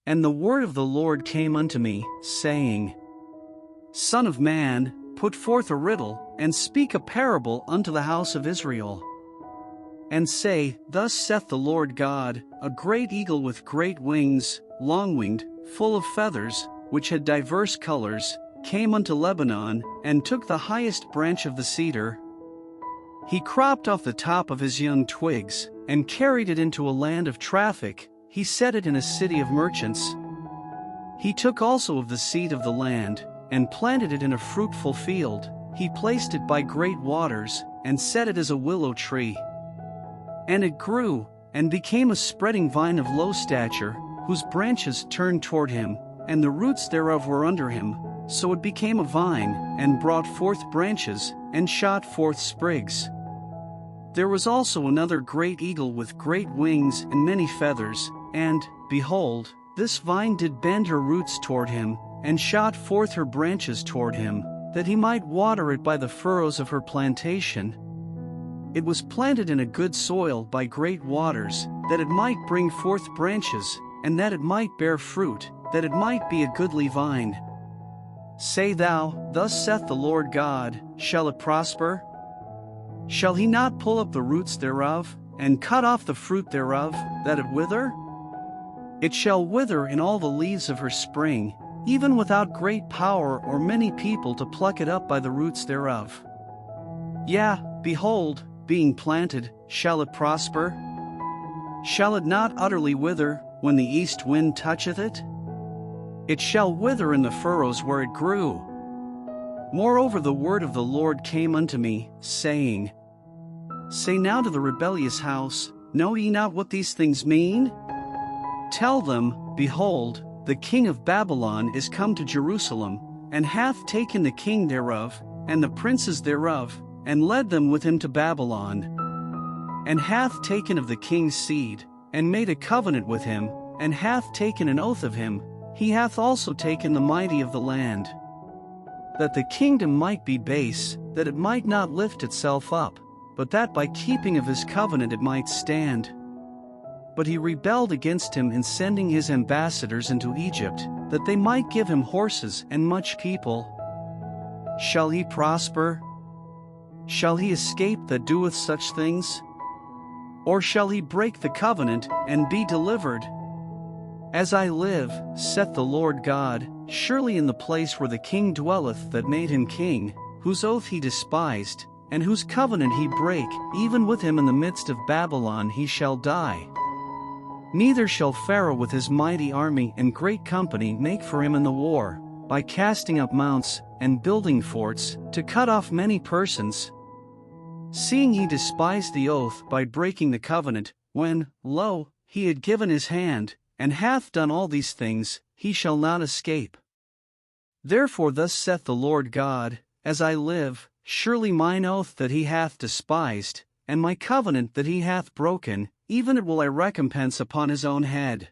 And the word of the Lord came unto me, saying, Son of man, put forth a riddle, and speak a parable unto the house of Israel. And say, Thus saith the Lord God, a great eagle with great wings, long-winged, full of feathers, which had diverse colors, came unto Lebanon, and took the highest branch of the cedar. He cropped off the top of his young twigs, and carried it into a land of traffic. He set it in a city of merchants. He took also of the seed of the land, and planted it in a fruitful field. He placed it by great waters, and set it as a willow tree. And it grew, and became a spreading vine of low stature, whose branches turned toward him, and the roots thereof were under him. So it became a vine, and brought forth branches, and shot forth sprigs. There was also another great eagle with great wings and many feathers, and, behold, this vine did bend her roots toward him, and shot forth her branches toward him, that he might water it by the furrows of her plantation. It was planted in a good soil by great waters, that it might bring forth branches, and that it might bear fruit, that it might be a goodly vine. Say thou, Thus saith the Lord God, Shall it prosper? Shall he not pull up the roots thereof, and cut off the fruit thereof, that it wither? It shall wither in all the leaves of her spring, even without great power or many people to pluck it up by the roots thereof. Yea, behold, being planted, shall it prosper? Shall it not utterly wither, when the east wind toucheth it? It shall wither in the furrows where it grew. Moreover the word of the Lord came unto me, saying, Say now to the rebellious house, Know ye not what these things mean? Tell them, Behold, the king of Babylon is come to Jerusalem, and hath taken the king thereof, and the princes thereof, and led them with him to Babylon. And hath taken of the king's seed, and made a covenant with him, and hath taken an oath of him. He hath also taken the mighty of the land, that the kingdom might be base, that it might not lift itself up, but that by keeping of his covenant it might stand. But he rebelled against him in sending his ambassadors into Egypt, that they might give him horses and much people. Shall he prosper? Shall he escape that doeth such things? Or shall he break the covenant, and be delivered? As I live, saith the Lord God, surely in the place where the king dwelleth that made him king, whose oath he despised, and whose covenant he brake, even with him in the midst of Babylon he shall die. Neither shall Pharaoh with his mighty army and great company make for him in the war, by casting up mounts, and building forts, to cut off many persons. Seeing he despised the oath by breaking the covenant, when, lo, he had given his hand, and hath done all these things, he shall not escape. Therefore thus saith the Lord God, As I live, surely mine oath that he hath despised, and my covenant that he hath broken, even it will I recompense upon his own head.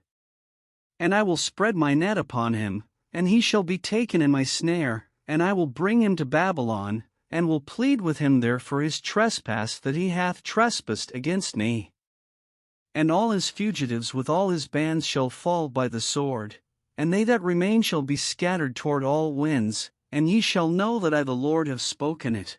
And I will spread my net upon him, and he shall be taken in my snare, and I will bring him to Babylon, and will plead with him there for his trespass that he hath trespassed against me. And all his fugitives with all his bands shall fall by the sword, and they that remain shall be scattered toward all winds, and ye shall know that I the Lord have spoken it.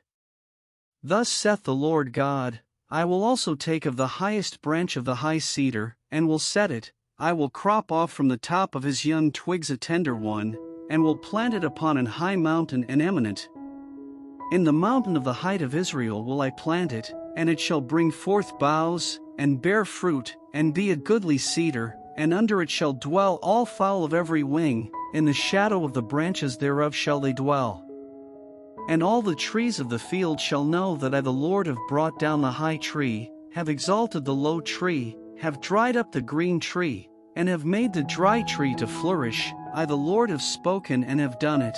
Thus saith the Lord God, I will also take of the highest branch of the high cedar, and will set it, I will crop off from the top of his young twigs a tender one, and will plant it upon an high mountain and eminent. In the mountain of the height of Israel will I plant it, and it shall bring forth boughs, and bear fruit, and be a goodly cedar, and under it shall dwell all fowl of every wing, in the shadow of the branches thereof shall they dwell. And all the trees of the field shall know that I the Lord have brought down the high tree, have exalted the low tree, have dried up the green tree, and have made the dry tree to flourish. I the Lord have spoken and have done it.